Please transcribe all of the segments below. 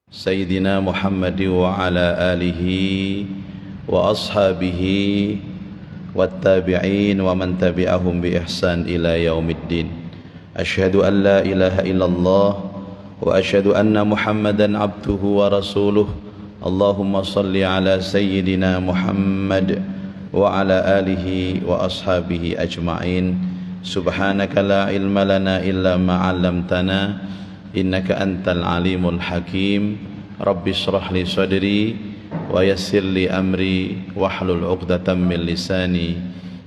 سيدنا محمد وعلى آله وأصحابه والتابعين ومن تبعهم بإحسان إلى يوم الدين. أشهد أن لا إله إلا الله وأشهد أن محمدا عبده ورسوله. اللهم صل على سيدنا محمد وعلى آله وأصحابه أجمعين. سبحانك لا علم لنا إلا ما علمتنا إنك أنت العليم الحكيم. رب اشرح لي صدري ويسر لي أمري واحلل عقدة من لساني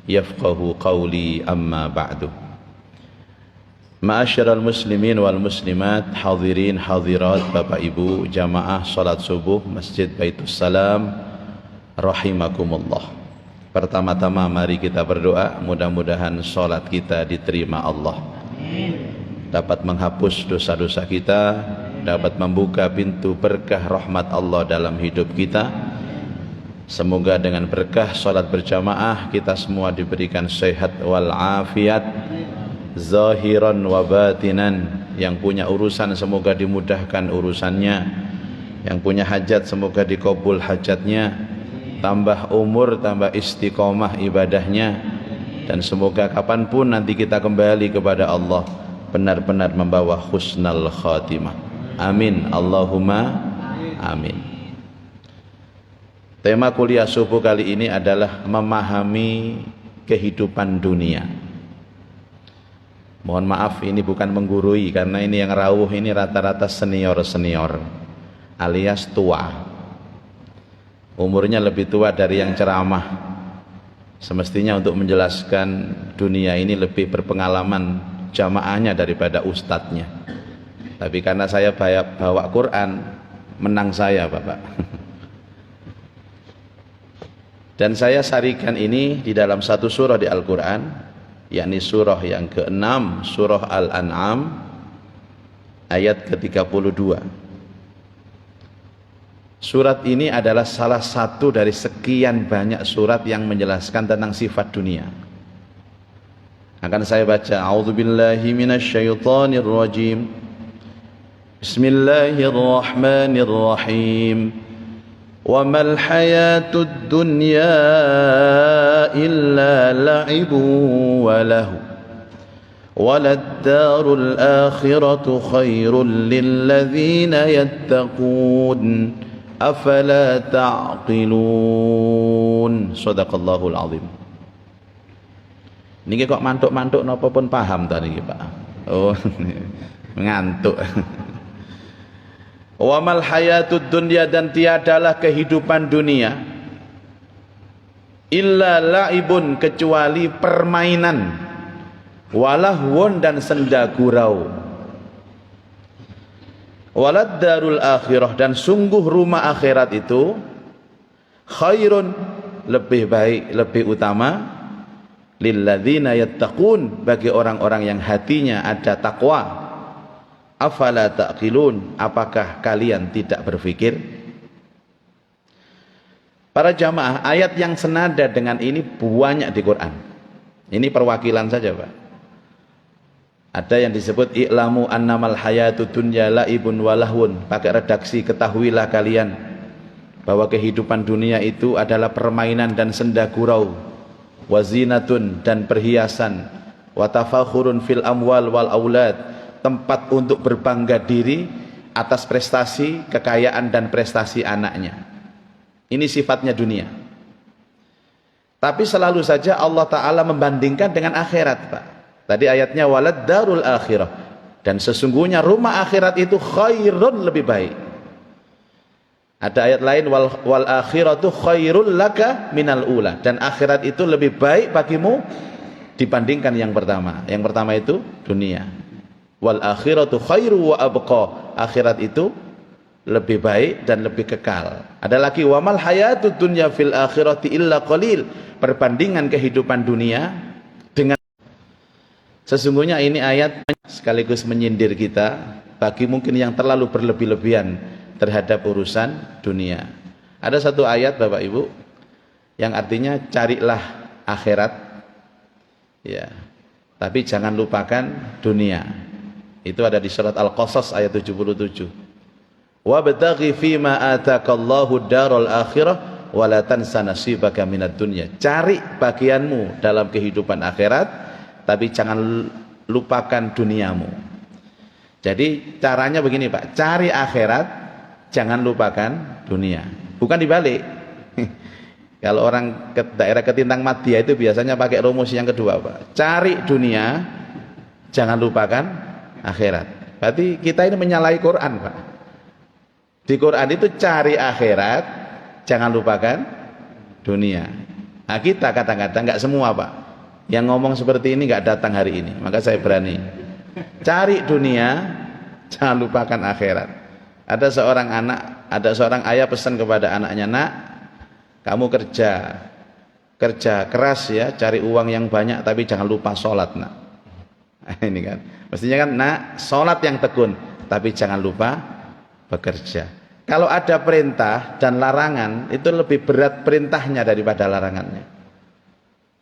يفقه قولي. أما بعد. Ma'asyiral muslimin wal muslimat, hadirin hadirat, Bapak Ibu jamaah salat subuh Masjid Baitus Salam rahimakumullah. Pertama-tama mari kita berdoa, mudah-mudahan salat kita diterima Allah, dapat menghapus dosa-dosa kita, dapat membuka pintu berkah rahmat Allah dalam hidup kita. Semoga dengan berkah salat berjamaah kita semua diberikan sehat wal afiat zahiran wa batinan. Yang punya urusan semoga dimudahkan urusannya, yang punya hajat semoga dikabul hajatnya, tambah umur, tambah istiqomah ibadahnya, dan semoga kapanpun nanti kita kembali kepada Allah benar-benar membawa husnal khatimah. Amin Allahumma amin. Tema kuliah subuh kali ini adalah memahami kehidupan dunia. Mohon maaf ini bukan menggurui, karena ini yang rawuh ini rata-rata senior-senior alias tua, umurnya lebih tua dari yang ceramah. Semestinya untuk menjelaskan dunia ini lebih berpengalaman jamaahnya daripada ustadznya, tapi karena saya bawa Quran, menang saya Bapak. Dan saya sarikan ini di dalam satu surah di Al-Quran, yakni surah yang ke-6, surah Al-An'am ayat ke-32. Surat ini adalah salah satu dari sekian banyak surat yang menjelaskan tentang sifat dunia. Akan saya baca, a'udzubillahi minasyaitonir rajim. Bismillahirrahmanirrahim. Wa mal hayatud dunya illa la'ibun wa lahu. Walad darul akhiratu khairul lil ladzina yattaqun. Afala ta'qilun. Shadaqallahul azim. Niki kok mantuk-mantuk napa pun paham ta niki Pak? Oh, ngantuk. Wa mal hayatud dunya, dan tiadalah kehidupan dunia illa la'ibun, kecuali permainan, walahwun, dan senda gurau. Walad darul akhirah, dan sungguh rumah akhirat itu khairun, lebih baik, lebih utama, lilladzina yattaqun, bagi orang-orang yang hatinya ada takwa. Afala ta'qilun, apakah kalian tidak berpikir? Para jamaah, ayat yang senada dengan ini banyak di Quran. Ini perwakilan saja Pak. Ada yang disebut i'lamu annamal hayatud dunya la'ibun walahun, pakai redaksi ketahuilah kalian bahwa kehidupan dunia itu adalah permainan dan senda gurau, wazinatun, dan perhiasan, watafakhurun fil amwal wal aulad, tempat untuk berbangga diri atas prestasi, kekayaan, dan prestasi anaknya. Ini sifatnya dunia. Tapi selalu saja Allah Ta'ala membandingkan dengan akhirat Pak. Tadi ayatnya walad darul akhirah, dan sesungguhnya rumah akhirat itu khairun, lebih baik. Ada ayat lain, wal akhiratu khairul laka minal ula, dan akhirat itu lebih baik bagimu dibandingkan yang pertama. Yang pertama itu dunia. Wal akhiratu khairu wa abqa, akhirat itu lebih baik dan lebih kekal. Ada lagi, wa mal hayatud dunya fil akhirati illa qalil, perbandingan kehidupan dunia dengan. Sesungguhnya ini ayat sekaligus menyindir kita bagi mungkin yang terlalu berlebih-lebihan terhadap urusan dunia. Ada satu ayat Bapak Ibu yang artinya carilah akhirat ya, tapi jangan lupakan dunia. Itu ada di surat Al-Qasas ayat 77. Wabtaghi fima atakallahu daral akhirah wa la tansa nasibaka minad dunya. Cari bagianmu dalam kehidupan akhirat, tapi jangan lupakan duniamu. Jadi caranya begini Pak, cari akhirat, jangan lupakan dunia. Bukan dibalik. Kalau orang ke daerah Ketintang Madya itu biasanya pakai rumus yang kedua Pak. Cari dunia, jangan lupakan akhirat. Berarti kita ini menyalahi Quran Pak. Di Quran itu cari akhirat, jangan lupakan dunia. Nah kita kadang-kadang nggak semua Pak, yang ngomong seperti ini nggak datang hari ini, maka saya berani. Cari dunia, jangan lupakan akhirat. Ada seorang anak, ada seorang ayah pesan kepada anaknya, nak, kamu kerja keras ya, cari uang yang banyak, tapi jangan lupa sholat nak. Ini kan, mestinya kan nak, sholat yang tekun, tapi jangan lupa bekerja. Kalau ada perintah dan larangan, itu lebih berat perintahnya daripada larangannya.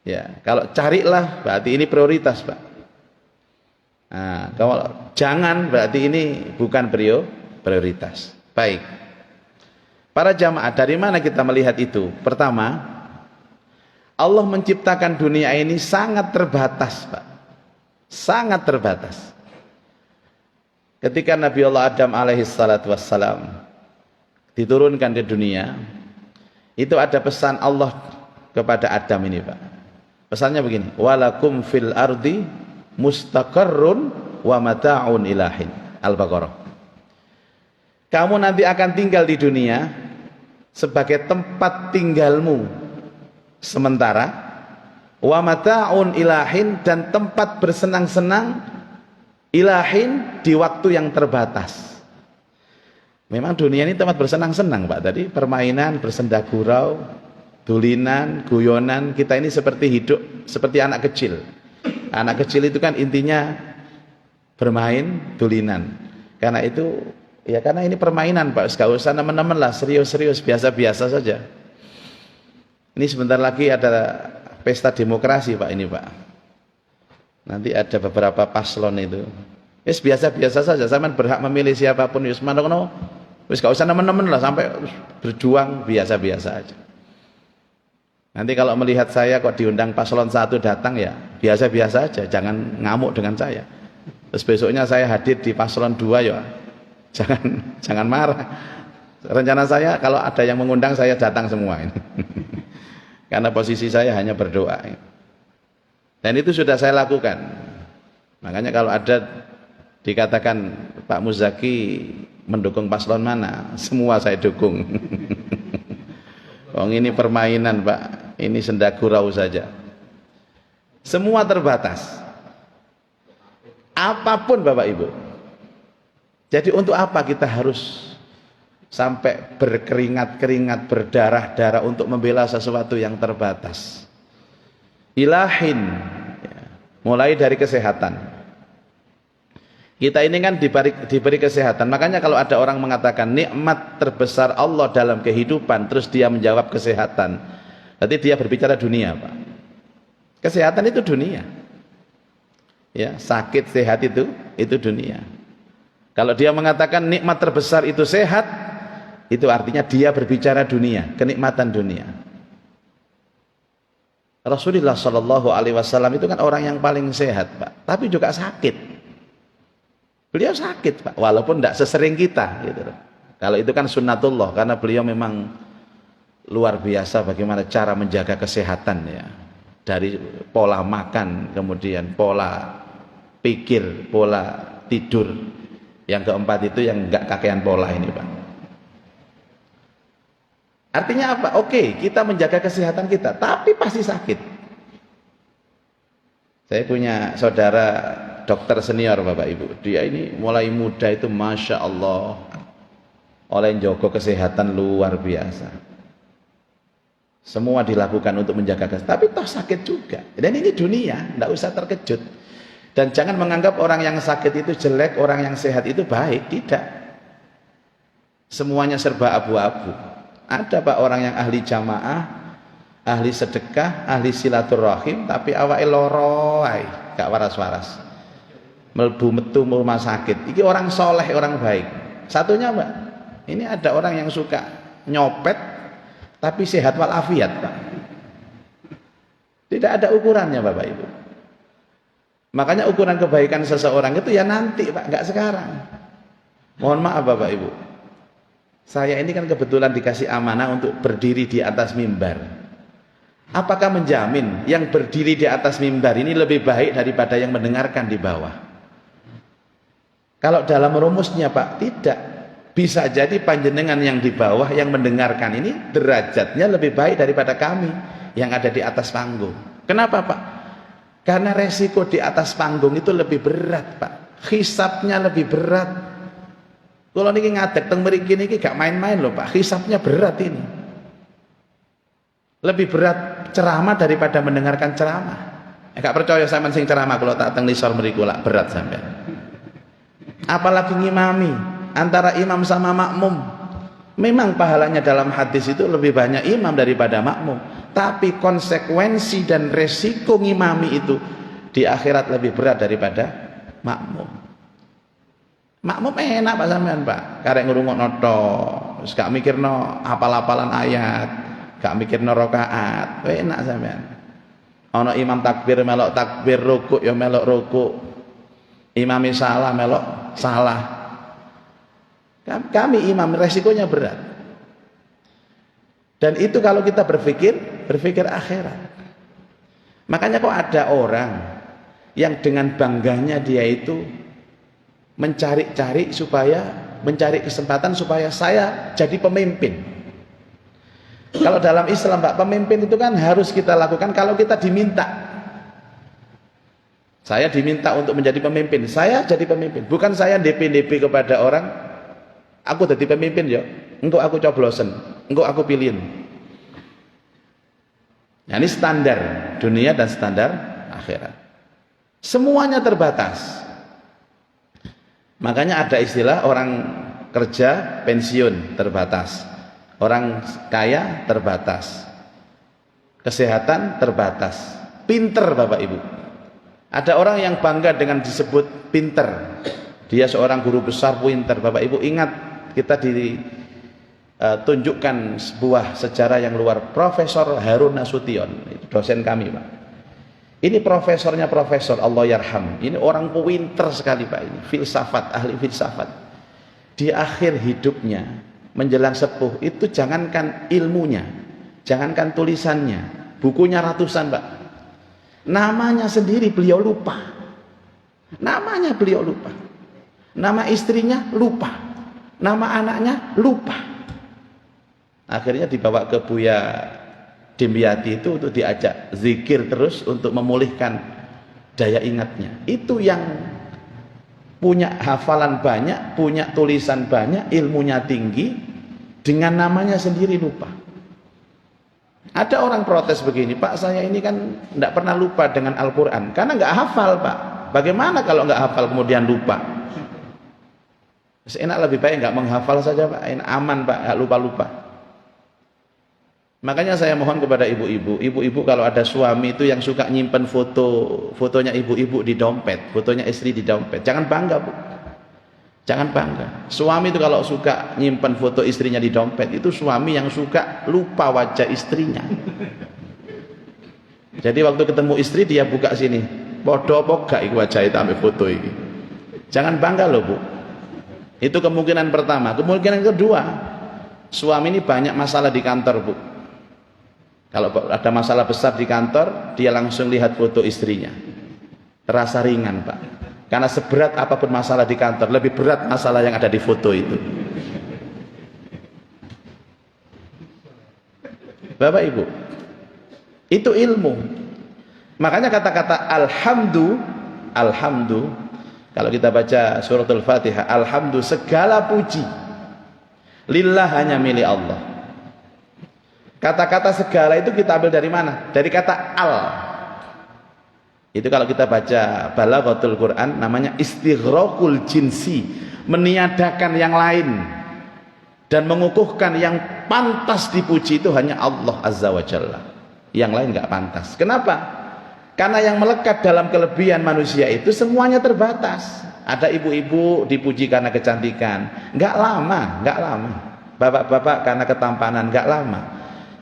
Ya, kalau carilah berarti ini prioritas Pak. Nah, kalau jangan berarti ini bukan prioritas. Baik. Para jamaah, dari mana kita melihat itu? Pertama, Allah menciptakan dunia ini sangat terbatas Pak. Sangat terbatas. Ketika Nabi Allah Adam alaihi salatu wassalam diturunkan di dunia, itu ada pesan Allah kepada Adam ini Pak. Pesannya begini, walakum fil ardi mustaqarrun wa mata'un ilahin. Al-Baqarah. Kamu nanti akan tinggal di dunia sebagai tempat tinggalmu sementara, wa mata'un ilahin, dan tempat bersenang-senang ilahin di waktu yang terbatas. Memang dunia ini tempat bersenang-senang Pak. Tadi permainan, bersenda gurau, dulinan, guyonan. Kita ini seperti hidup seperti anak kecil. Anak kecil itu kan intinya bermain, dulinan. Karena itu, ya karena ini permainan Pak. Gak usah nemen-nemen lah, serius-serius, biasa-biasa saja. Ini sebentar lagi ada pesta demokrasi Pak ini Pak. Nanti ada beberapa paslon itu. Wis biasa-biasa saja, sampean berhak memilih siapapun wis manono. Wis gak usah nemen-nemen lah, sampai berjuang biasa-biasa aja. Nanti kalau melihat saya kok diundang paslon 1 datang ya biasa-biasa aja, jangan ngamuk dengan saya. Terus besoknya saya hadir di paslon 2 ya jangan marah. Rencana saya kalau ada yang mengundang saya datang semua ini. Karena posisi saya hanya berdoa. Dan itu sudah saya lakukan. Makanya kalau ada dikatakan Pak Muzaki mendukung paslon mana, semua saya dukung. Oh ini permainan Pak, ini senda gurau saja. Semua terbatas. Apapun Bapak Ibu. Jadi untuk apa kita harus sampai berkeringat-keringat, berdarah-darah untuk membela sesuatu yang terbatas? Ilahin, mulai dari kesehatan. Kita ini kan diberi kesehatan. Makanya kalau ada orang mengatakan nikmat terbesar Allah dalam kehidupan, terus dia menjawab kesehatan, berarti dia berbicara dunia Pak. Kesehatan itu dunia. Ya, sakit sehat itu dunia. Kalau dia mengatakan nikmat terbesar itu sehat, itu artinya dia berbicara dunia, kenikmatan dunia. Rasulullah Shallallahu Alaihi Wasallam itu kan orang yang paling sehat Pak, tapi juga sakit. Beliau sakit Pak, walaupun tidak sesering kita gitu. Kalau itu kan sunnatullah, karena beliau memang luar biasa bagaimana cara menjaga kesehatan ya. Dari pola makan, kemudian pola pikir, pola tidur. Yang keempat itu yang enggak kakean pola ini Pak. Artinya apa? Oke, kita menjaga kesehatan kita, tapi pasti sakit. Saya punya saudara dokter senior Bapak Ibu. Dia ini mulai muda itu Masya Allah, oleh jogo kesehatan luar biasa. Semua dilakukan untuk menjaga kesehatan, tapi toh sakit juga. Dan ini dunia, tidak usah terkejut. Dan jangan menganggap orang yang sakit itu jelek, orang yang sehat itu baik. Tidak. Semuanya serba abu-abu. Ada Pak orang yang ahli jamaah, ahli sedekah, ahli silaturahim, tapi awake loro ae, gak waras-waras. Melbu metu rumah sakit. Iki orang soleh, orang baik. Satunya Mbak, Ini ada orang yang suka nyopet tapi sehat walafiat, Pak. Tidak ada ukurannya, Bapak Ibu. Makanya ukuran kebaikan seseorang itu ya nanti, Pak, nggak sekarang. Mohon maaf Bapak Ibu, saya ini kan kebetulan dikasih amanah untuk berdiri di atas mimbar. Apakah menjamin yang berdiri di atas mimbar ini lebih baik daripada yang mendengarkan di bawah? Kalau dalam rumusnya, Pak, tidak. Bisa jadi panjenengan yang di bawah yang mendengarkan ini derajatnya lebih baik daripada kami yang ada di atas panggung. Kenapa, Pak? Karena resiko di atas panggung itu lebih berat, Pak. Hisabnya lebih berat. Kalau niki ngadeg teng mriki niki gak main-main loh, Pak. Hisabnya berat ini. Lebih berat ceramah daripada mendengarkan ceramah. Gak percaya sampean sing ceramah kalau tak teng lisor mriku lak berat sampean. Apalagi ngimami antara imam sama makmum. Memang pahalanya dalam hadis itu lebih banyak imam daripada makmum. Tapi konsekuensi dan resiko ngimami itu di akhirat lebih berat daripada makmum. Makmum enak Pak sampean, Pak. Karek ngrungokno tok, wis gak mikirno apal-apalan ayat, gak mikirno rakaat. Enak sampean. Ana imam takbir melok takbir, rukuk ya melok rukuk. Imam salah melok salah. Kami imam resikonya berat. Dan itu kalau kita berpikir akhirat. Makanya kok ada orang yang dengan bangganya dia itu mencari kesempatan supaya saya jadi pemimpin. Kalau dalam Islam, Pak, pemimpin itu kan harus kita lakukan kalau kita diminta. Saya diminta untuk menjadi pemimpin, saya jadi pemimpin. Bukan saya DP kepada orang, aku jadi pemimpin ya, engkau aku coblosen, engkau aku pilihin. Nah, ini standar dunia dan standar akhirat. Semuanya terbatas. Makanya ada istilah orang kerja pensiun terbatas, orang kaya terbatas, kesehatan terbatas, pinter Bapak Ibu. Ada orang yang bangga dengan disebut pinter, dia seorang guru besar pinter. Bapak Ibu ingat kita ditunjukkan sebuah sejarah yang luar. Profesor Harun Nasution, dosen kami Pak. Ini profesornya profesor, Allah yarham. Ini orang pinter sekali Pak ini, filsafat, ahli filsafat. Di akhir hidupnya menjelang sepuh itu jangankan ilmunya, jangankan tulisannya, bukunya ratusan Pak. Namanya sendiri beliau lupa. Namanya beliau lupa. Nama istrinya lupa. Nama anaknya lupa. Akhirnya dibawa ke Buya Dimyati itu untuk diajak zikir terus untuk memulihkan daya ingatnya. Itu yang punya hafalan banyak, punya tulisan banyak, ilmunya tinggi, dengan namanya sendiri lupa. Ada orang protes begini, Pak, saya ini kan tidak pernah lupa dengan Al-Quran karena nggak hafal, Pak. Bagaimana kalau nggak hafal kemudian lupa? Enak lebih baik nggak menghafal saja, Pak. Enak, aman, Pak, nggak lupa-lupa. Makanya saya mohon kepada ibu-ibu kalau ada suami itu yang suka nyimpen fotonya ibu-ibu di dompet, fotonya istri di dompet, jangan bangga, Bu. Jangan bangga. Suami itu kalau suka nyimpen foto istrinya di dompet, itu suami yang suka lupa wajah istrinya. Jadi waktu ketemu istri dia buka sini, podo apa gak iki wajah itu ambil foto ini. Jangan bangga loh, Bu. Itu kemungkinan pertama. Kemungkinan kedua, suami ini banyak masalah di kantor, Bu. Kalau ada masalah besar di kantor, dia langsung lihat foto istrinya. Terasa ringan, Pak. Karena seberat apapun masalah di kantor, lebih berat masalah yang ada di foto itu. Bapak Ibu, itu ilmu. Makanya kata-kata alhamdu, kalau kita baca suratul Fatihah, alhamdu segala puji lillah hanya milik Allah. Kata-kata segala itu kita ambil dari mana? Dari kata al. Itu kalau kita baca balaghatul Quran namanya istighraqul jinsi, meniadakan yang lain dan mengukuhkan yang pantas dipuji itu hanya Allah Azza wa Jalla. Yang lain enggak pantas. Kenapa? Karena yang melekat dalam kelebihan manusia itu semuanya terbatas. Ada ibu-ibu dipuji karena kecantikan, nggak lama, nggak lama. Bapak-bapak karena ketampanan, nggak lama.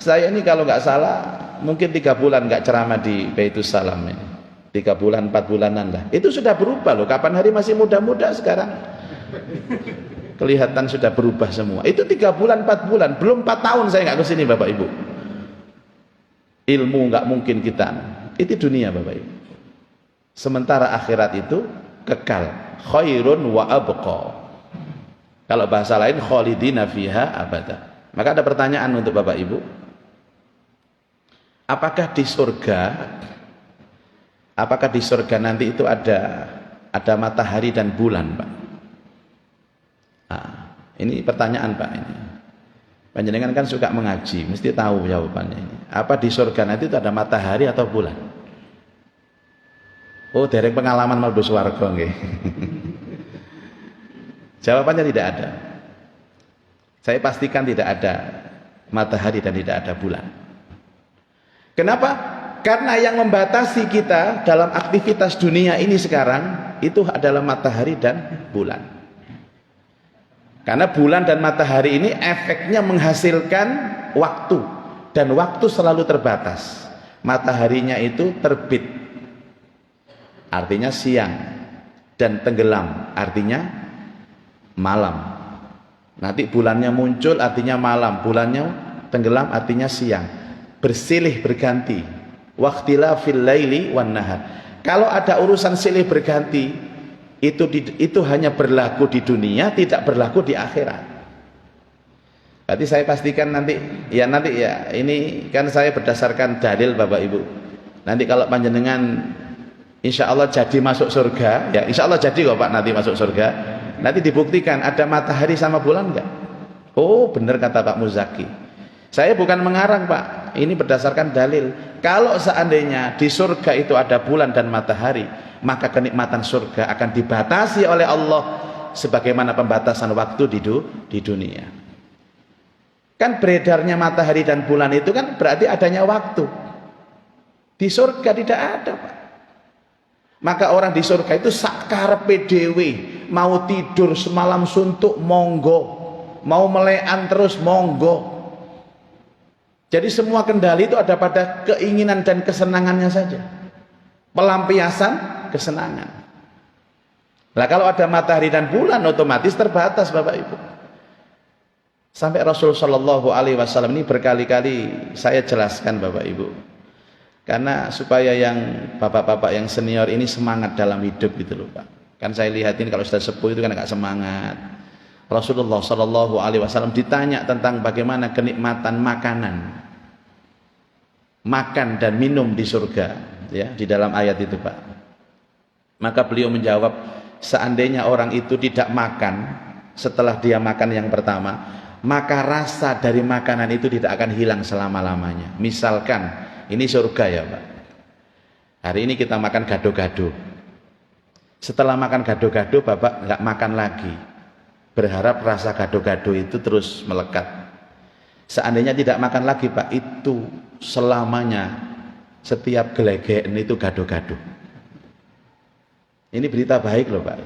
Saya ini kalau nggak salah mungkin 3 bulan nggak ceramah di Baitus Salam ini. 3 bulan, 4 bulanan lah. Itu sudah berubah loh. Kapan hari masih muda-muda sekarang. Kelihatan sudah berubah semua. Itu 3 bulan, 4 bulan. Belum 4 tahun saya nggak kesini Bapak Ibu. Ilmu nggak mungkin kita. Itu dunia Bapak Ibu. Sementara akhirat itu kekal. Khairun wa abqa. Kalau bahasa lain khalidina fiha abada. Maka ada pertanyaan untuk Bapak Ibu. Apakah di surga nanti itu ada matahari dan bulan, Pak? Nah, ini pertanyaan, Pak, ini. Panjenengan kan suka mengaji, mesti tahu jawabannya ini. Apa di surga nanti itu ada matahari atau bulan? Oh, dereng pengalaman mlebu swarga nggih. Jawabannya tidak ada. Saya pastikan tidak ada matahari dan tidak ada bulan. Kenapa? Karena yang membatasi kita dalam aktivitas dunia ini sekarang itu adalah matahari dan bulan. Karena bulan dan matahari ini efeknya menghasilkan waktu, dan waktu selalu terbatas. Mataharinya itu terbit, artinya siang, dan tenggelam, artinya malam. Nanti bulannya muncul, artinya malam. Bulannya tenggelam, artinya siang. Bersilih berganti. Waqtilafil laili wan nahar. Kalau ada urusan silih berganti, itu hanya berlaku di dunia, tidak berlaku di akhirat. Berarti saya pastikan nanti ya ini kan saya berdasarkan dalil Bapak Ibu. Nanti kalau panjenengan insya Allah jadi masuk surga, ya insya Allah jadi kok Pak nanti masuk surga. Nanti dibuktikan ada matahari sama bulan enggak? Oh benar kata Pak Muzaki. Saya bukan mengarang Pak, ini berdasarkan dalil. Kalau seandainya di surga itu ada bulan dan matahari, maka kenikmatan surga akan dibatasi oleh Allah sebagaimana pembatasan waktu di dunia. Kan beredarnya matahari dan bulan itu kan berarti adanya waktu. Di surga tidak ada Pak. Maka orang di surga itu sakarepe dhewe, mau tidur semalam suntuk monggo, mau melekan terus monggo. Jadi semua kendali itu ada pada keinginan dan kesenangannya saja. Pelampiasan kesenangan. Nah kalau ada matahari dan bulan otomatis terbatas Bapak Ibu. Sampai Rasul Shallallahu Alaihi Wasallam ini berkali-kali saya jelaskan Bapak Ibu. Karena supaya yang bapak-bapak yang senior ini semangat dalam hidup gitu loh Pak. Kan saya lihatin kalau sudah sepuh itu kan agak semangat. Rasulullah Shallallahu Alaihi Wasallam ditanya tentang bagaimana kenikmatan makan dan minum di surga, ya di dalam ayat itu Pak. Maka beliau menjawab, seandainya orang itu tidak makan setelah dia makan yang pertama, maka rasa dari makanan itu tidak akan hilang selama-lamanya. Misalkan ini surga ya Pak. Hari ini kita makan gado-gado. Setelah makan gado-gado Bapak nggak makan lagi. Berharap rasa gado-gado itu terus melekat. Seandainya tidak makan lagi Pak, itu selamanya setiap gelegeken itu gado-gado. Ini berita baik loh Pak.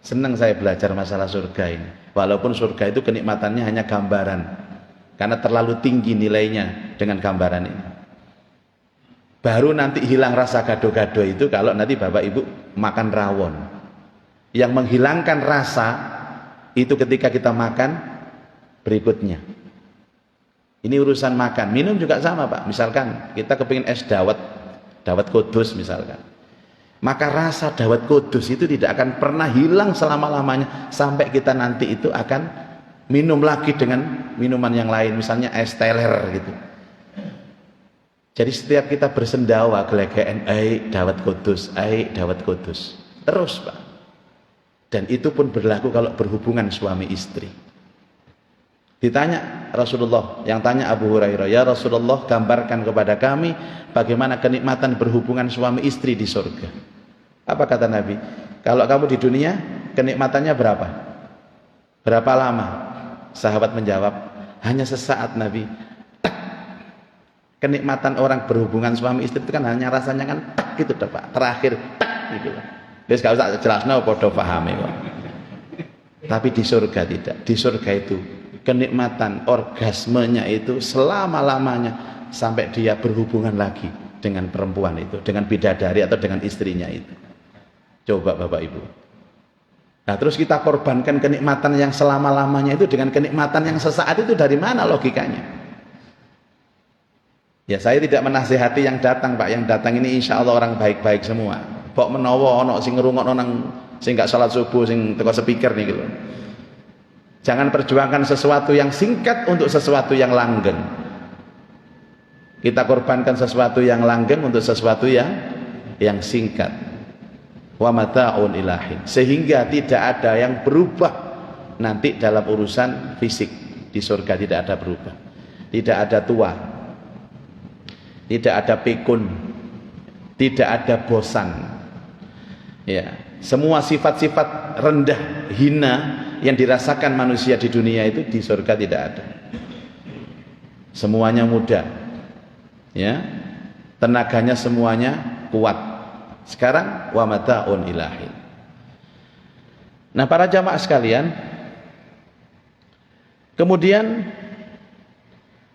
Senang saya belajar masalah surga ini. Walaupun surga itu kenikmatannya hanya gambaran, karena terlalu tinggi nilainya dengan gambaran ini. Baru nanti hilang rasa gado-gado itu kalau nanti Bapak Ibu makan rawon. Yang menghilangkan rasa itu ketika kita makan berikutnya. Ini urusan makan. Minum juga sama Pak. Misalkan kita kepingin es dawet kudus misalkan, maka rasa dawet kudus itu tidak akan pernah hilang selama-lamanya sampai kita nanti itu akan minum lagi dengan minuman yang lain, misalnya es teler gitu. Jadi setiap kita bersendawa gelegeken dawet kudus terus Pak. Dan itu pun berlaku kalau berhubungan suami istri. Ditanya Rasulullah, yang tanya Abu Hurairah, ya Rasulullah gambarkan kepada kami bagaimana kenikmatan berhubungan suami istri di surga. Apa kata Nabi? Kalau kamu di dunia kenikmatannya berapa? Berapa lama? Sahabat menjawab, hanya sesaat Nabi. Tak. Kenikmatan orang berhubungan suami istri itu kan hanya rasanya kan tak. tak gitu dah Pak. Terakhir tak gitu. Wis gak usah jelasno padha pahame kok. Tapi di surga tidak. Di surga itu kenikmatan orgasmenya itu selama-lamanya sampai dia berhubungan lagi dengan perempuan itu, dengan bidadari atau dengan istrinya itu. Coba Bapak Ibu. Nah terus kita korbankan kenikmatan yang selama-lamanya itu dengan kenikmatan yang sesaat itu, dari mana logikanya? Ya saya tidak menasihati yang datang Pak, yang datang ini insya Allah orang baik-baik semua. Pok menawa ono sing ngrungokno nang sing gak salat subuh sing teko speaker nih gitu. Jangan perjuangkan sesuatu yang singkat untuk sesuatu yang langgeng. Kita korbankan sesuatu yang langgeng untuk sesuatu yang singkat. Wa mata'un ilahin, sehingga tidak ada yang berubah nanti dalam urusan fisik. Di surga tidak ada berubah, tidak ada tua, tidak ada pikun, tidak ada bosan, ya, semua sifat-sifat rendah hina yang dirasakan manusia di dunia itu di surga tidak ada. Semuanya muda, ya, tenaganya semuanya kuat. Sekarang wa mata'un ilahi. Nah para jamaah sekalian, kemudian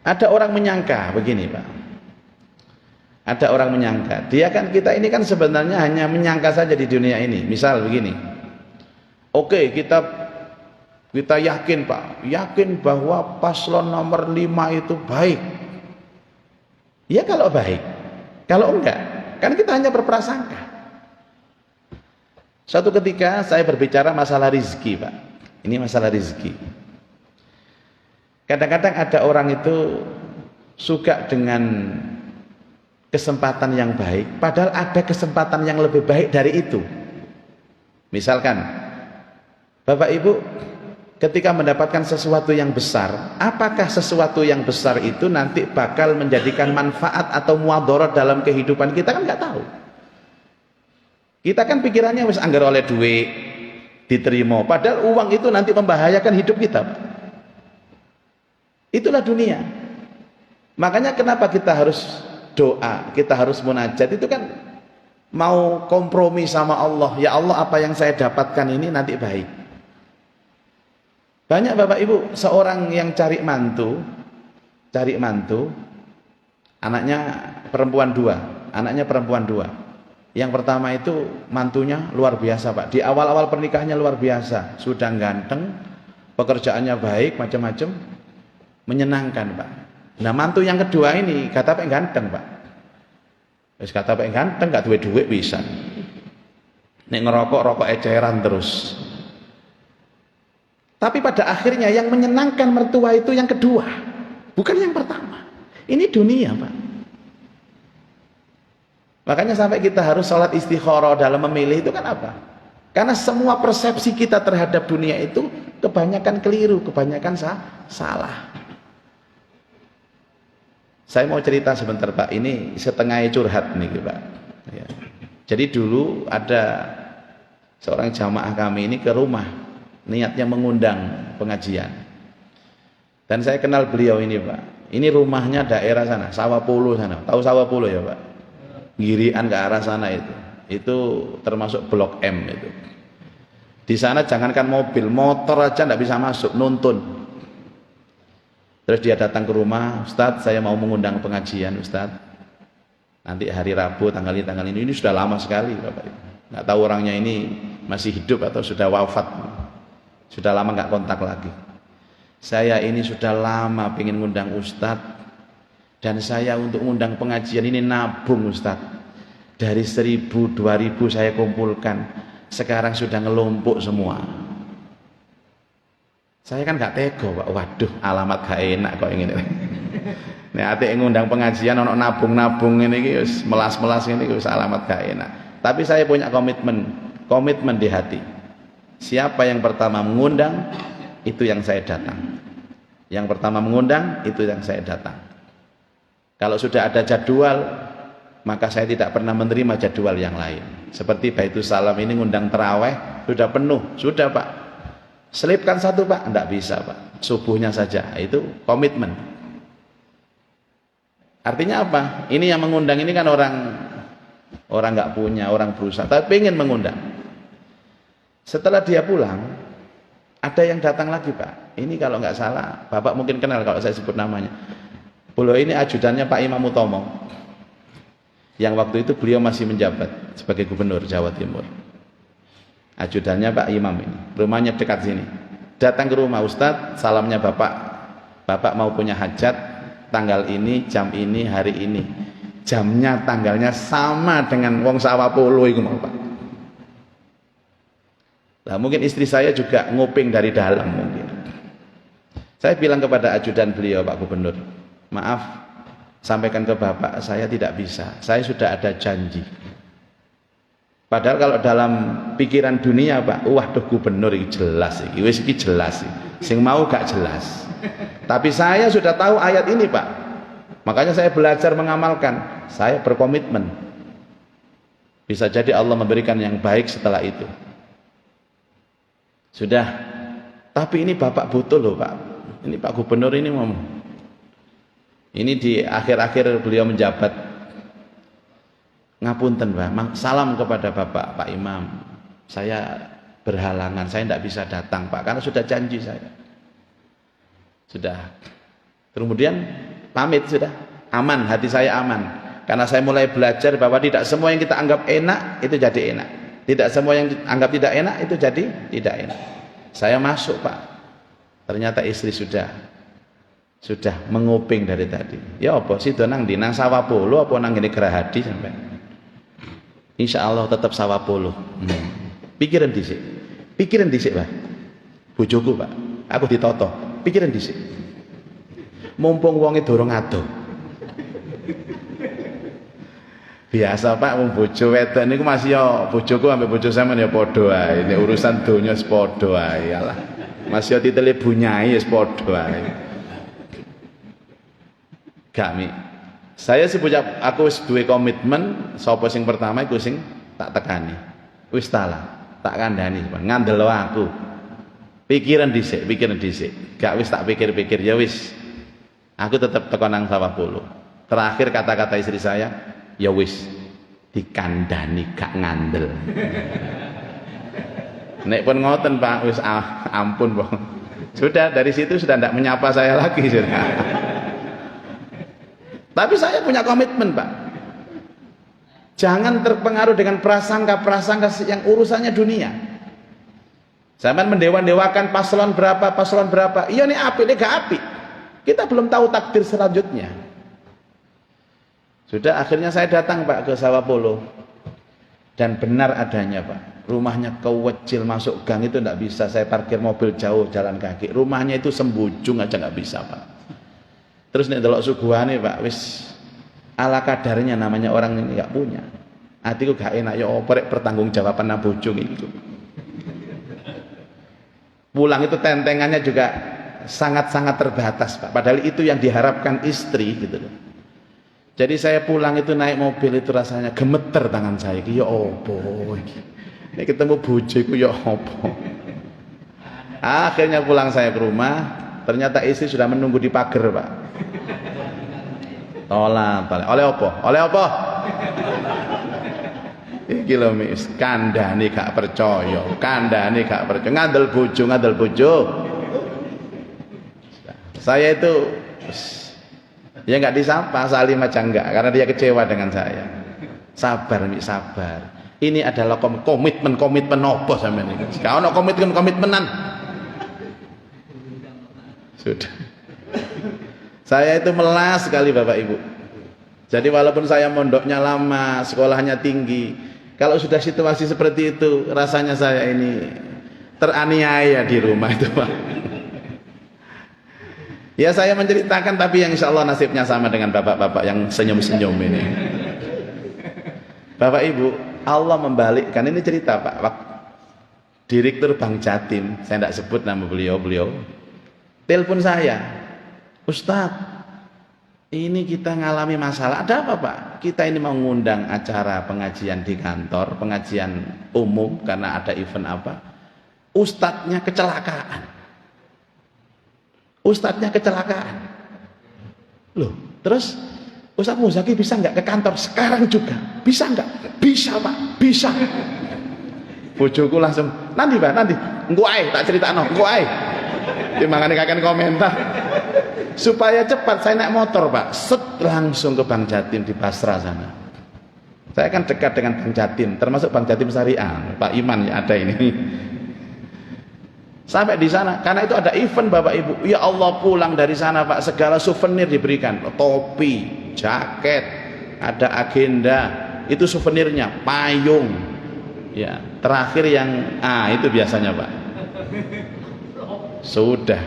ada orang menyangka begini Pak. Ada orang menyangka, kita ini kan sebenarnya hanya menyangka saja di dunia ini. Misal begini, oke, kita yakin Pak, yakin bahwa paslon nomor 5 itu baik. Ya kalau baik, kalau enggak kan kita hanya berprasangka. Suatu ketika saya berbicara masalah rizki Pak. Ini masalah rizki. Kadang-kadang ada orang itu suka dengan kesempatan yang baik, padahal ada kesempatan yang lebih baik dari itu. Misalkan Bapak Ibu ketika mendapatkan sesuatu yang besar, apakah sesuatu yang besar itu nanti bakal menjadikan manfaat atau muadarat dalam kehidupan kita, kan nggak tahu. Kita kan pikirannya wis anggar oleh duit diterima, padahal uang itu nanti membahayakan hidup kita. Itulah dunia. Makanya kenapa kita harus doa, kita harus munajat, itu kan mau kompromi sama Allah. Ya Allah, apa yang saya dapatkan ini nanti baik. Banyak Bapak Ibu, seorang yang cari mantu, anaknya perempuan dua. Yang pertama itu mantunya luar biasa Pak. Di awal-awal pernikahannya luar biasa, sudah ganteng, pekerjaannya baik, macam-macam, menyenangkan Pak. Nah mantu yang kedua ini kata Pak ganteng Pak. Wis kata Pak ganteng, gak duwe-duwe bisa. Nek ngerokok eceran terus. Tapi pada akhirnya yang menyenangkan mertua itu yang kedua, bukan yang pertama. Ini dunia Pak. Makanya sampai kita harus sholat istikharah dalam memilih itu kan apa? Karena semua persepsi kita terhadap dunia itu kebanyakan keliru, kebanyakan salah. Saya mau cerita sebentar Pak, ini setengah curhat nih Pak. Ya. Jadi dulu ada seorang jamaah kami ini ke rumah, niatnya mengundang pengajian. Dan saya kenal beliau ini Pak. Ini rumahnya daerah sana, Sawapolo sana. Tahu Sawapolo ya Pak? Girian ke arah sana itu. Itu termasuk Blok M itu. Di sana jangankan mobil, motor aja enggak bisa masuk, nuntun. Terus dia datang ke rumah, Ustadz saya mau mengundang pengajian Ustadz. Nanti hari Rabu tanggal ini sudah lama sekali Bapak Ibu. Enggak tahu orangnya ini masih hidup atau sudah wafat. Sudah lama nggak kontak lagi. Saya ini sudah lama pengen ngundang Ustadz, dan saya untuk ngundang pengajian ini nabung Ustadz. Dari 1.000, 2.000 saya kumpulkan, sekarang sudah ngelumpuk semua. Saya kan nggak tega Pak. Waduh, alamat gak enak kok ini. Nek ate ngundang pengajian ono nabung-nabung ini wis melas-melas ini wis alamat gak enak. Tapi saya punya komitmen di hati. Siapa yang pertama mengundang, itu yang saya datang. Yang pertama mengundang, itu yang saya datang. Kalau sudah ada jadwal, maka saya tidak pernah menerima jadwal yang lain. Seperti Baitus Salam ini ngundang terawih, sudah penuh, sudah Pak. Selipkan satu Pak, enggak bisa Pak. Subuhnya saja, itu komitmen. Artinya apa? Ini yang mengundang ini kan orang Orang nggak punya, orang berusaha, tapi pengen mengundang. Setelah dia pulang, ada yang datang lagi, Pak. Ini kalau nggak salah, Bapak mungkin kenal kalau saya sebut namanya. Beliau ini ajudannya Pak Imam Utomo. Yang waktu itu beliau masih menjabat sebagai gubernur Jawa Timur. Ajudannya Pak Imam ini, rumahnya dekat sini. Datang ke rumah, Ustadz, salamnya Bapak mau punya hajat, tanggal ini, jam ini, hari ini. Jamnya, tanggalnya sama dengan wong Sawapolo itu mau, Pak. Nah, mungkin istri saya juga nguping dari dalam mungkin. Saya bilang kepada ajudan beliau, Pak Gubernur, maaf, sampaikan ke Bapak, saya tidak bisa. Saya sudah ada janji. Padahal kalau dalam pikiran dunia, Pak, waduh gubernur ini jelas, ini jelas, sing mau gak jelas. Tapi saya sudah tahu ayat ini, Pak. Makanya saya belajar mengamalkan. Saya berkomitmen. Bisa jadi Allah memberikan yang baik setelah itu. Sudah. Tapi ini Bapak butuh loh, Pak. Ini Pak Gubernur ini ngomong. Ini di akhir-akhir beliau menjabat. Ngapunten, Pak. Salam kepada Bapak, Pak Imam. Saya berhalangan, saya tidak bisa datang, Pak, karena sudah janji saya. Sudah. Kemudian pamit sudah. Aman, hati saya aman. Karena saya mulai belajar bahwa tidak semua yang kita anggap enak itu jadi enak. Tidak semua yang anggap tidak enak itu jadi tidak enak. Saya masuk, Pak. Ternyata istri sudah menguping dari tadi. Ya apa sih nang di nang Sawapolo apa nang ngene Gerahadi sampai. Insya Allah tetap Sawapolo. Pikiran dhisik. Pikiran dhisik, Pak. Bojoku, Pak. Aku ditoto. Pikiran dhisik. Mumpung wonge dorong ado. Biasa, Pak, wong bojo wedok niku masih yo bojoku ambek bojo sampean ya padha ae. Nek urusan donya wis padha ae. Alah. Masih yo titele bunyai wis padha ae. Kami. Saya aku wis duwe komitmen sapa sing pertama iku sing tak tekani. Wis tak kandhani, ngandelo aku. Pikiran dhisik. Gak wis tak pikir-pikir ya wis. Aku tetap teko nang Sawapolo. Terakhir kata-kata istri saya, ya wis dikandani gak ngandel. Nek pun ngoten, Pak, wis ampun, Pak. Sudah dari situ sudah tidak menyapa saya lagi sudah. Tapi saya punya komitmen, Pak. Jangan terpengaruh dengan prasangka-prasangka yang urusannya dunia. Sampeyan mendewa-dewakan paslon berapa. Iya nih apik, nih gak apik. Kita belum tahu takdir selanjutnya. Sudah akhirnya saya datang, Pak, ke Sawapolo. Dan benar adanya, Pak. Rumahnya kewecil, masuk gang itu tidak bisa. Saya parkir mobil jauh jalan kaki. Rumahnya itu sembujung aja nggak bisa, Pak. Terus nek delok suguhane, Pak, wis ala kadarnya, namanya orang ini nggak punya. Hatiku gak enak ya oprek pertanggungjawaban nang bojo iki. Pulang itu tentengannya juga sangat-sangat terbatas, Pak. Padahal itu yang diharapkan istri gitu loh. Jadi saya pulang itu naik mobil itu rasanya gemeter tangan saya. Ya opo iki. Nek ketemu bojoku ya opo. Akhirnya pulang saya ke rumah, ternyata istri sudah menunggu di pagar, Pak. Oleh opo? Iki lho mis, kandhane gak percaya. Ngandel bojo. Saya itu ya nggak disapa, salim aja enggak, karena dia kecewa dengan saya. Sabar. Ini adalah komitmen apa sampean iki? Gak ono komitmenan. Sudah. Saya itu melas sekali, Bapak Ibu. Jadi walaupun saya mondoknya lama, sekolahnya tinggi, kalau sudah situasi seperti itu, rasanya saya ini teraniaya di rumah itu, Pak. Ya saya menceritakan, tapi yang insya Allah nasibnya sama dengan bapak-bapak yang senyum-senyum ini. Bapak Ibu, Allah membalikkan, ini cerita, Pak. Direktur Bank Jatim, saya tidak sebut nama beliau, telepon saya, Ustadz, ini kita ngalami masalah. Ada apa, Pak? Kita ini mau ngundang acara pengajian di kantor, pengajian umum karena ada event apa. Ustadznya kecelakaan. Loh, terus Ustaz Muzaki bisa nggak ke kantor sekarang juga? Bisa nggak? Bisa Pak, bisa. Bojoku langsung, nanti Pak, nanti. Engko ae tak critakno, engko ae. Timangane kakek komentar. Supaya cepat saya naik motor Pak, set langsung ke Bank Jatim di Basra sana. Saya kan dekat dengan Bank Jatim, termasuk Bank Jatim Syariah. Pak Iman ya ada ini. Sampai di sana, karena itu ada event Bapak Ibu. Ya Allah, pulang dari sana Pak, segala souvenir diberikan, topi, jaket, ada agenda, itu souvenirnya, payung. Ya, terakhir yang itu biasanya Pak. Sudah,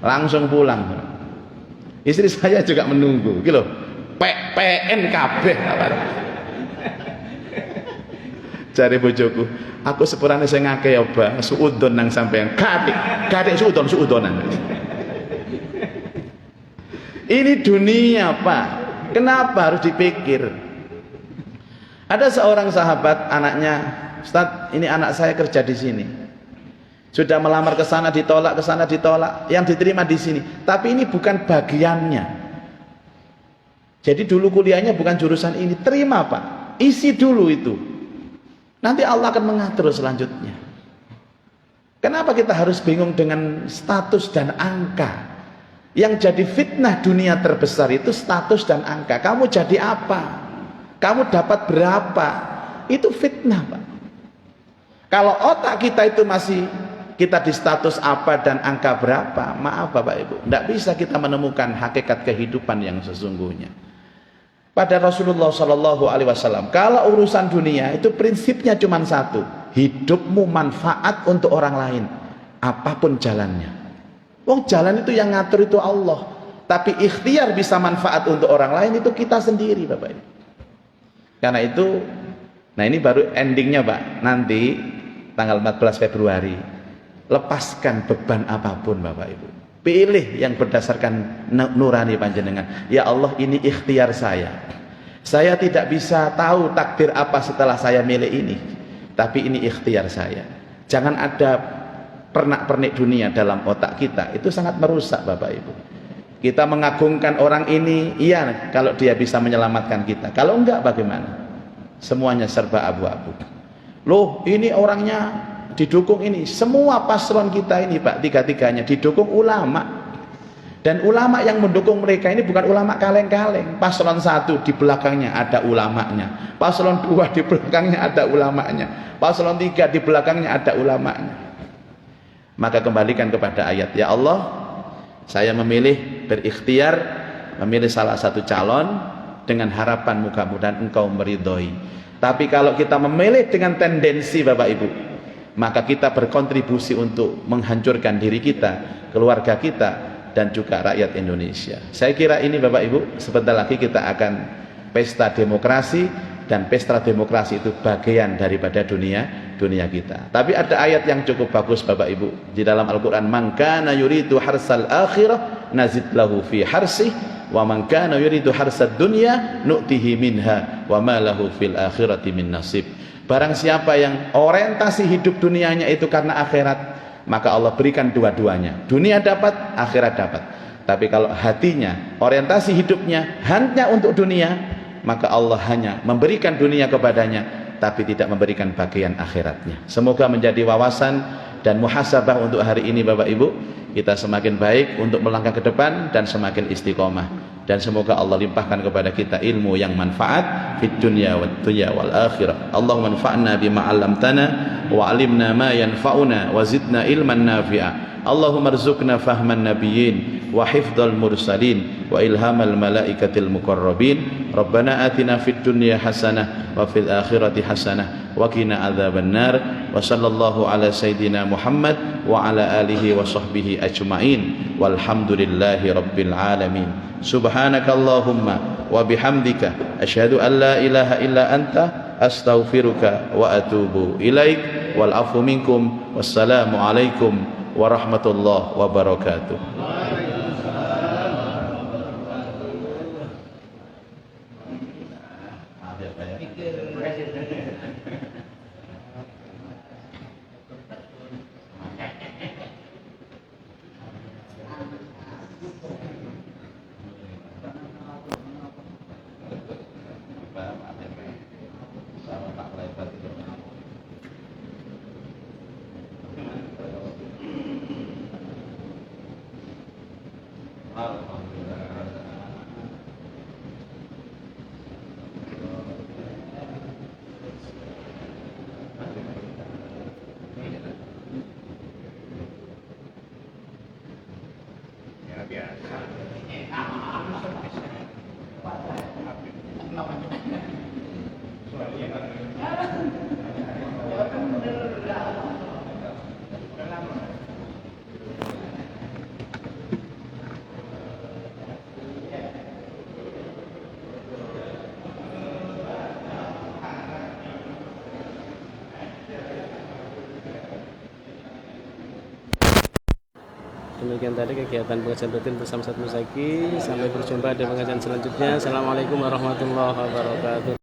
langsung pulang. Istri saya juga menunggu, gitu. PNKB. Cari bojoku, aku sepurane saya ngake ya Pak, suudon nang sampean. Kadek suudonan. Ini dunia Pak, kenapa harus dipikir? Ada seorang sahabat, anaknya, Ustaz, ini anak saya kerja di sini. Sudah melamar ke sana ditolak, ke sana ditolak, yang diterima di sini. Tapi ini bukan bagiannya. Jadi dulu kuliahnya bukan jurusan ini, terima Pak, isi dulu itu. Nanti Allah akan mengatur selanjutnya. Kenapa kita harus bingung dengan status dan angka? Yang jadi fitnah dunia terbesar itu status dan angka. Kamu jadi apa? Kamu dapat berapa? Itu fitnah Pak. Kalau otak kita itu masih kita di status apa dan angka berapa, maaf Bapak Ibu, tidak bisa kita menemukan hakikat kehidupan yang sesungguhnya. Pada Rasulullah Shallallahu Alaihi Wasallam, kalau urusan dunia itu prinsipnya cuma satu, hidupmu manfaat untuk orang lain, apapun jalannya. Wong jalan itu yang ngatur itu Allah, tapi ikhtiar bisa manfaat untuk orang lain itu kita sendiri Bapak Ibu. Karena itu, nah ini baru endingnya Pak, nanti tanggal 14 Februari, lepaskan beban apapun Bapak Ibu. Pilih yang berdasarkan nurani panjenengan. Ya Allah, ini ikhtiar saya. Saya tidak bisa tahu takdir apa setelah saya milih ini, tapi ini ikhtiar saya. Jangan ada pernak-pernik dunia dalam otak kita. Itu sangat merusak Bapak Ibu. Kita mengagungkan orang ini, iya kalau dia bisa menyelamatkan kita. Kalau enggak bagaimana? Semuanya serba abu-abu. Loh, ini orangnya didukung ini, semua paslon kita ini Pak, tiga-tiganya didukung ulama, dan ulama yang mendukung mereka ini bukan ulama kaleng-kaleng. Paslon 1 di belakangnya ada ulamanya, paslon 2 di belakangnya ada ulamanya, paslon 3 di belakangnya ada ulamanya. Maka kembalikan kepada ayat, ya Allah, saya memilih, berikhtiar memilih salah satu calon dengan harapan mudah-mudahan engkau meridhoi. Tapi kalau kita memilih dengan tendensi Bapak Ibu, maka kita berkontribusi untuk menghancurkan diri kita, keluarga kita, dan juga rakyat Indonesia. Saya kira ini Bapak Ibu, sebentar lagi kita akan pesta demokrasi, dan pesta demokrasi itu bagian daripada dunia kita. Tapi ada ayat yang cukup bagus Bapak Ibu di dalam Al-Quran, man kana yuridu harsal akhirah nazid lahu fi harsih, wa man kana yuridu harsad dunya nu'tihi minha wa ma lahu fil akhirati min nasib. Barang siapa yang orientasi hidup dunianya itu karena akhirat, maka Allah berikan dua-duanya. Dunia dapat, akhirat dapat. Tapi kalau hatinya, orientasi hidupnya hanya untuk dunia, maka Allah hanya memberikan dunia kepadanya, tapi tidak memberikan bagian akhiratnya. Semoga menjadi wawasan dan muhasabah untuk hari ini Bapak Ibu. Kita semakin baik untuk melangkah ke depan dan semakin istiqomah. Dan semoga Allah limpahkan kepada kita ilmu yang manfaat fid dunya wal akhirah. Allahumma anfa'na bima 'allamtana wa 'allimna ma yanfa'una wa zidna ilman nafi'a. Allahumma arzuqna fahman nabiyyin wa hifdzal mursalin wa ilhamal malaikatil muqarrabin. Rabbana atina fid dunya hasanah wa fil akhirati hasanah wa qina adzabannar. Wa sallallahu ala sayidina Muhammad wa ala alihi wa sahbihi ajmain. Walhamdulillahi rabbil alamin. Subhanakallahumma wa bihamdika asyhadu an la ilaha illa anta astaghfiruka wa atubu ilaik. Wal afu minkum. Wassalamu alaikum warahmatullahi wabarakatuh. Demikian tadi kegiatan pengajian rutin bersama Ustaz Muzaki. Sampai berjumpa di pengajian selanjutnya. Assalamualaikum warahmatullahi wabarakatuh.